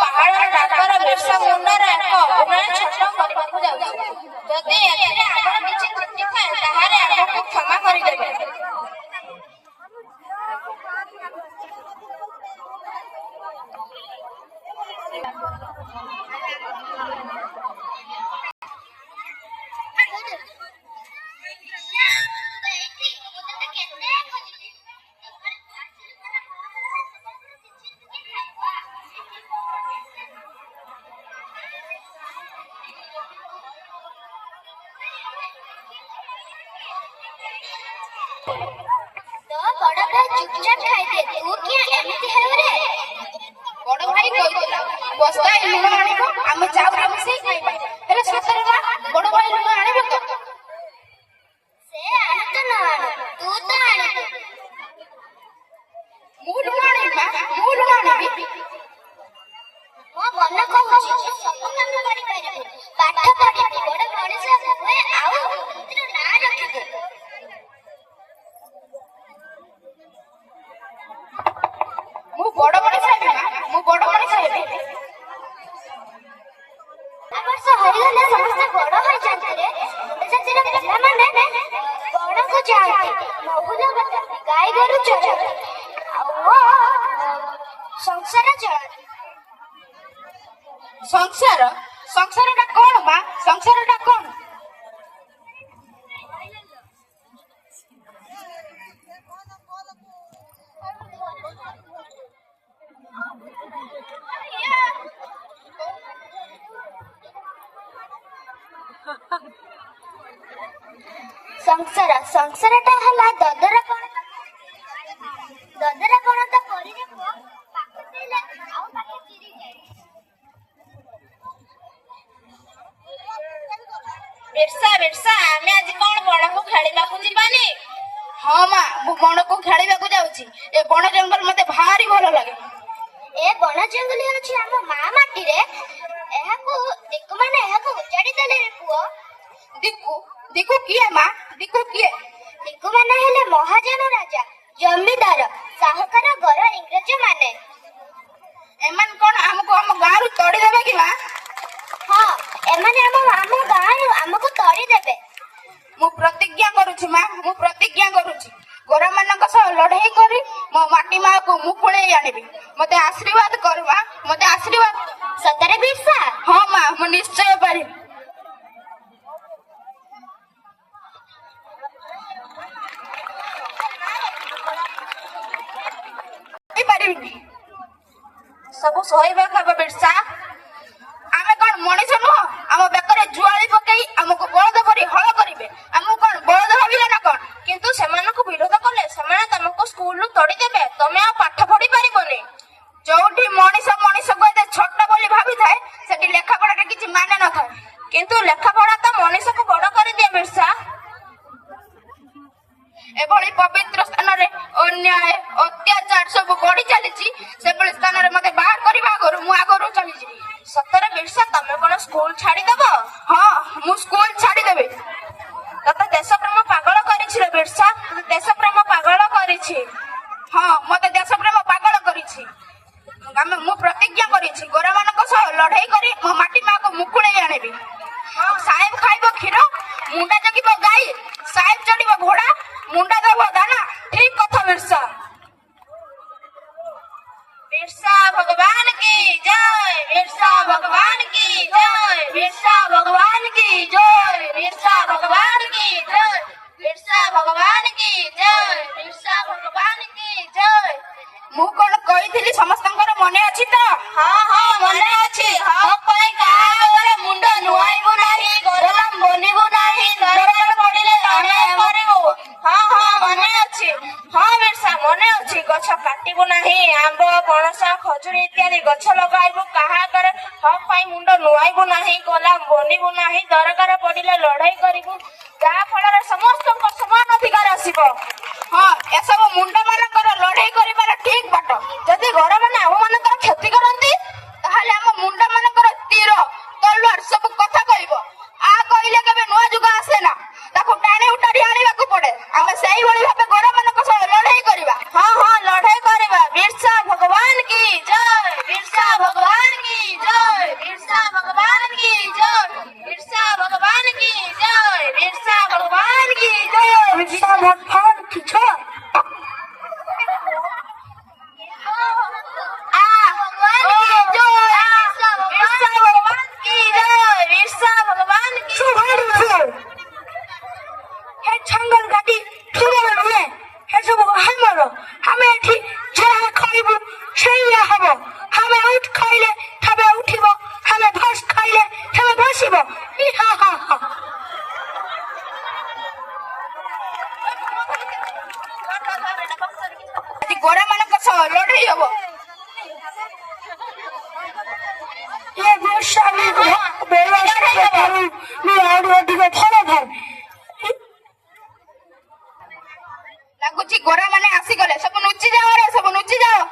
ପାହାଡ଼ର ଡାକ୍ତର ବିର୍ସା ମୁଣ୍ଡାର ଏକ ଅଭିନୟ ଛୋଟ କରିବାକୁ ଯାଉଛି। ଯଦି ଏଥିରେ ଆମର କିଛି ତ୍ରୁଟି ଥାଏ ତାହେଲେ ଆମକୁ କ୍ଷମା କରିଦେବେ। तो बड़ भाई चुपचाप खाइदे तू क्या एमिति हेउ रे ବଡ ଭାଇ କହିଥିଲା ବସ୍ତାଏ ଲୁଣ ଆଣିବ ଆମେ ଚାଉଳ ମିଶେଇ ଖାଇବା। ହେଲେ ସତରେ ନା ବଡ ଭାଇ ଲୁଣ ଆଣିବ ତ? से आनु तो न आनु तू तो आनु ମୁଁ ଲୁଣ ଆଣିବି ମୁଁ ଲୁଣ ଆଣିବି। मो मन कहूची सब काम करि पारिबे पाठ पढिबे बड़ मଣିଷ हुए आउ तोर ना रखिबे। ମୁଁ ବଡ ମଣିଷ ହେବି ମା ମୁଁ ବଡ ମଣିଷ ହେବି। वर्ष हरिगले समस्त बड़ होई जानते रे जातिर पिला माने बड़ को जानते बहुला बताते गाय गोरु चराते आ संसार चलाते। ସଂସାର ସଂସାରଟା କଣ ମା ସଂସାରଟା କଣ? संसार संसारटा हला ददरा कोण तो करी रे को पाक देले आउ पाके चिरी जाय। ବିର୍ସା ବିର୍ସା ଆମେ ଆଜି କଣ ବଣକୁ ଖେଳିବାକୁ ଯିବାନି? ହଁ ମା ମୁଁ ବଣକୁ ଖେଳିବାକୁ ଯାଉଛି। ଏ ବଣ ଜଙ୍ଗଲ ମତେ ଭାରି ଭଲ ଲାଗେ। ए बण जंगली अछि हम मा माटी रे एहाकू दिकु माने एहाकू उजाड़ी देले रे पुओ। दिकु दिकु किए मା दिकु किए? दिकु माने हेले महाजन राजा जमीदार साहुकार घर इंग्रज माने। एमान कौन हमको हम गाँव तोड़ी देवे कि मा? हाँ एमाने हम गाँव हमको तोड़ी देबे। मु प्रतिज्ञा करूछि मां मु प्रतिज्ञा करूछि गोरा मानक सह लड़ाई करी मो माटी मां को मुकुळे आनिबी। मते आशीर्वाद कर मां मते आशीर्वाद। सतरे बिरसा? हां मां मु निश्चय पारी। सब सोइबा खाबा बिरसा आमे कोन मଣିଷ नुह हम बेकरे जुआली पकई हमको बळद भरी हळ करिवे हमको कोन बळद भाबिले ना कोन किंतु सेमानकु विरोध कले सेमाने तमको स्कूल नु तोड़ी देबे तमे आ पाठ पढी परिबोनी। जोठी मଣିଷ को एते छोट बोली भाबी थाए सेठी लेखा पढाटा किछि माने न थाए किंतु लेखा पढा त मଣିଷ को बड़ करि दिए बिरसा। एभली पवित्र स्थान रे अन्याय अत्याचार सब बढ़ी चली से स्थान रे मते बाहर करबा आगरु मु आगरु चली जी। सतरे बिरसा तमे कोन स्कूल छाड़ी देबो? हां मु स्कूल छाड़ी देबे। तते देशप्रेम पागल करिछि रे बिरसा देशप्रेम पागल करिछि। हां मते देशप्रेम पागल करिछि। मु प्रतिज्ञा करिछि गोरा मानक सह लड़ाई करी मो माटी मा को मुकुळे आनेबी। हां साहेब खाइबो खीर मुंडा जगिबो गाई साहेब चढ़िबो घोड़ा मुंडा देबो दाना। ठीक कथा बिरसा। बिरसा भगवान की जय बिरसा भगवान की जय बिरसा भगवान की जय बिरसा भगवान की जय बिरसा भगवान की जय बिरसा भगवान की जय। मु कोन कहिथिली समस्तंकर मने अछि त? हां हां मने अछि। हां पय का करे मुंड नुआइबो नाही गरम बनिबो नाही दरबार पडिले लड़े मरिबो। हां हां मने अछि। हां बिरसा मने अछि गछ काटिबो नाही आंबो पणस खजुरी इत्यादि गछ लगाइबो काहा करे हक पय मुंड नुआइबो नाही गला बनिबो नाही दरबार पडिले लड़ाई करिबो जा फଳରେ ସମସ୍ତଙ୍କ ସମାନ ଅଧିକାର ଆସିବ। ହଁ ଏସବୁ ମୁଣ୍ଡ ମାନଙ୍କର ଲଢେଇ କରିବାର ଠିକ ବାଟ। ଯଦି ଘର ମାନେ ଆମ ମାନଙ୍କର କ୍ଷତି କରନ୍ତି ତାହେଲେ ଆମ ମୁଣ୍ଡ ମାନଙ୍କର ତୀର ତଲୱାର ସବୁ କଥା କହିବ। ଆ କହିଲେ କେବେ ନୂଆ ଯୁଗ ଆସେ ନା ତାକୁ ଟାଣି ଉଟାରି ଆଣିବାକୁ ପଡେ। ଆମେ ସେଇଭଳି ଭାବେ ଘର ମାନଙ୍କ ସହ ଲଢେଇ କରିବା। ହଁ ହଁ ଲଢେଇ କରିବା। ବିରସା ଭଗବାନ କି ଜୟ। হব ଆମେ ଉଠ ଖାଇଲେ ଥବେ ଉଠିବ ଆମେ ଭସ ଖାଇଲେ ଥବେ ଭସିବ ହା ହା ହା ଗୋରା ମାନଙ୍କ ସହ ଲଢେଇ ହବ ଏ ବର୍ଷା ଆହୁରି ଅଧିକ ଫଳ ଖାଏ ଲାଗୁଛି ଗୋରା ମାନେ ଆସିଗଲେ ସବୁ ନୁଚି ଯାଅ ରେ ସବୁ ନୁଚି ଯାଅ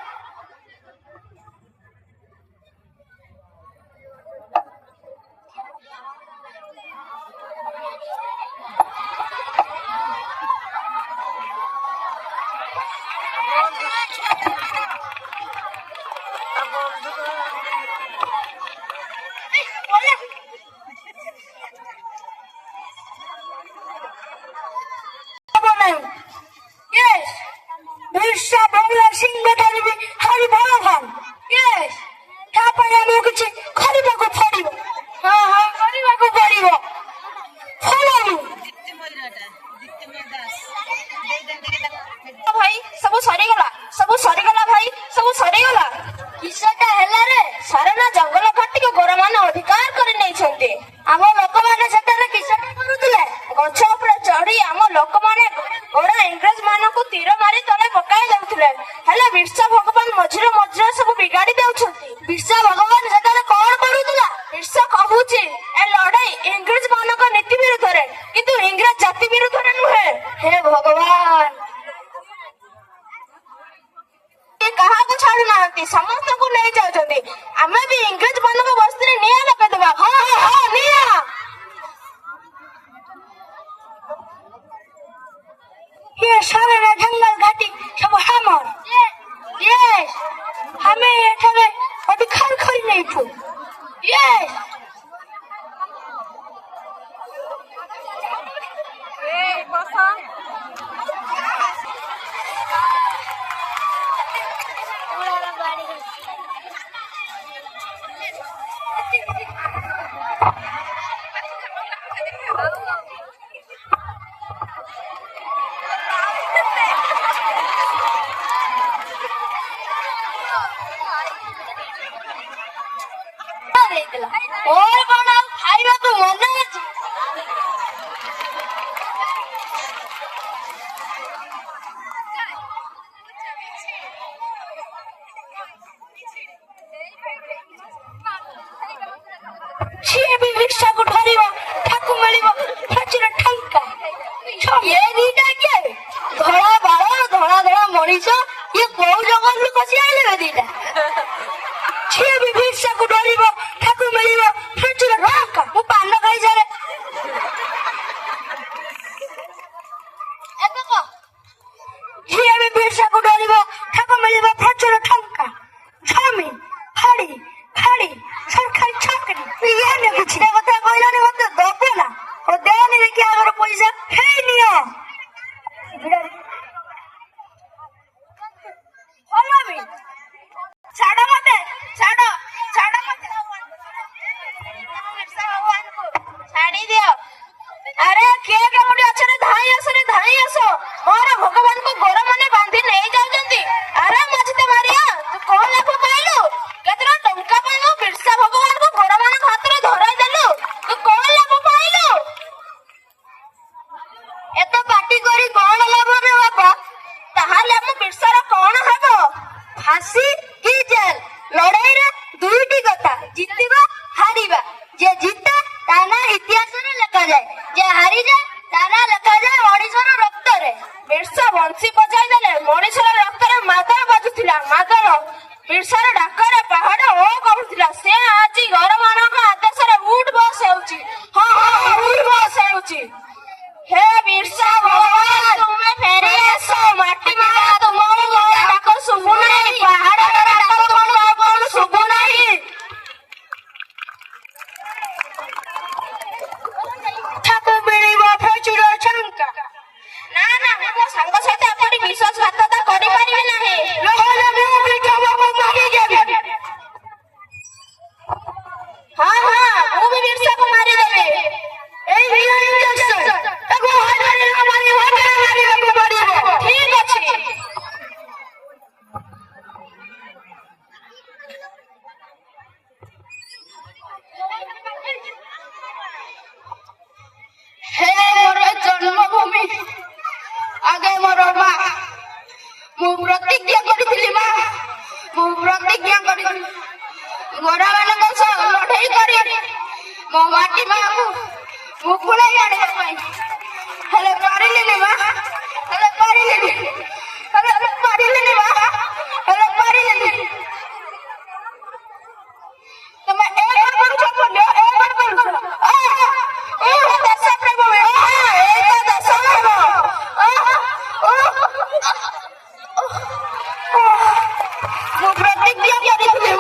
ଭାଇ ସବୁ ସରିଗଲା ଭାଇ ସବୁ ସରିଗଲା କିସଟା ହେଲା ରେ ସାରା ଜଙ୍ଗଲ କାଟିକି ଗୋରାମାନେ ଅଧିକାର କରି ନେଇଛନ୍ତି ଆମ ଲୋକମାନେ ସେଠାରେ କିସଟା କରୁଥିଲେ ଗଛ ଉପରେ ଚଢି ଆମ ଲୋକମାନେ ଗୋରା ଇଂରେଜ ମାନଙ୍କୁ ତୀର ମାରି ତଳେ ପକାଇ ଦେଉଥିଲେ ହେଲେ ବିର୍ସା ଭଗବାନ ମଝିରେ ମଝିରେ ସବୁ ବିଗାଡି ଦେଉଛନ୍ତି ବିର୍ସା ଭଗବାନ ସେଠାରେ କଣ କରୁଥିଲା ବିର୍ସା କହୁଛି ଏ ଲଢେଇ ଇଂରେଜ ମାନଙ୍କ ନୀତି ବିରୁଦ୍ଧରେ କିନ୍ତୁ ଇଂରେଜ ଜାତି ବିରୁଦ୍ଧରେ ନୁହେଁ ହେ ଭଗବାନ କାହାକୁ ଛାଡୁନାହାନ୍ତି ସମସ୍ତଙ୍କୁ ନେଇ ଯାଉଛନ୍ତି ଆମେ ବି ଇଂରେଜ ମାନଙ୍କ ବସ୍ତିରେ ନିଆଁ ଲଗେଇଦବା ହଁ ହଁ ନିଆଁ ये सारे जंगल घाटी सब हमर यस हमें एठाने अधिकार खरी नहीं थू यस और कौन खाइबा तो मन अछि ସିଏ ବି ରିକ୍ସାକୁ ଧରିବ ଠାକୁ ମିଳିବ ପ୍ରଚୁର ଟଙ୍କା ये दीटा के धड़ा बाଳ ଧଳା ଧଳା ମଣିଷ ଇଏ କୋଉ ଜଙ୍ଗଲରୁ ଖସି ଆଇଲେ ବେ ଦୀଟା ସିଏ ବି ରିକ୍ସାକୁ ଧରିବ ଠାକୁ ମିଳିବ ପ୍ରଚୁର ଟଙ୍କା ମୁଁ ପାନ ଖାଇସାରେ ଏବେ କହ ସିଏ ବି ରିକ୍ସାକୁ ଧରିବ ଠାକୁ ମିଳିବ ପ୍ରଚୁର ଟଙ୍କା ଜମି ଫାଡି ଫାଡି ସରକାରୀ ଚାକରି ଇଏ କିଛି କଥା କହିଲାନି ମତେ ଦବ ନା ଓ ଦେନି ଦେଖି ଆଗର ପଇସା ହେଇ ନିଅ ହଲାମି ଛାଡ ମତେ ଛାଡ ଛାଡ ମତେ ଛାଡି ଦିଅ ଆରେ କିଏ କେଉଁଠି ଅଛନ୍ତି ଧାଇଁ ଆସ ମୋର ଭଗବାନଙ୍କୁ ଗୋର ମାନେ ବାନ୍ଧି ନେଇ ଯାଉଛନ୍ତି ଆରେ ମଝିତେ ମାରିଆ ତୁ କଣ ଲାଭ ପାଇଲୁ କେତେଟା ଟଙ୍କା ପାଇଁ ମୁଁ ବିର୍ସା ଭଗବାନଙ୍କୁ ଗୋର ମାନଙ୍କ ହାତରେ ଧରାଇ ଦେଲୁ ତୁ କଣ ଲାଭ ପାଇଲୁ ଏତେ ପାଟି କରି କଣ ଲାଭ ବେ ବାପା ତାହେଲେ ଆମ ବିର୍ସାର କଣ ହେବ फांसी की जेल लड़ाई दुईटी कथा जितवा हारिबा जे जीते ताना इतिहास रे लिखा जाए जे हारी जाए ताना लिखा जाए ओडिशा रो रक्त रे बिरसा बंसी बजाई देले मनुष्यर रक्तरे मादल बाजुथिला मादल बिरसार डाकरे पहाड़ ओ करुथिला से आजी घर मानक आदेशरे उठ बस हेउची हां हां उठ बस हेउची हे बिरसा भगवान तुमे फेरे आसो माटी मारा तुमरो डाक सुबु नाही पहाड़ डाक तुमरो कोन सुबु नाही ठाको मिलिबा प्रचुर टंका ना ना मो संग सहित आपणी विश्वासघातकता करि परिबे नाही নহলে ମୁଁ ବି ତମକୁ ମାରି ଦେବି ଗୋରା ମାନଙ୍କ ସହ ଲଢେଇ କରି ମୋ ମାଟି ମାକୁ ମୁକୁଳେଇ ଆଣିବା ପାଇଁ ହେଲେ ପାରିଲିନି ମା, ହେଲେ ପାରିଲିନି, ହେଲେ ପାରିଲିନି ମା, ହେଲେ ପାରିଲିନି। ତମେ ଏ କରୁଛ ପୁଣ୍ୟ, ଏ କରୁଛ ଦେଶ ପ୍ରେମ, ଦେଶ ପ୍ରେମ। ମୁଁ ପ୍ରତିଜ୍ଞା କରିଥିଲି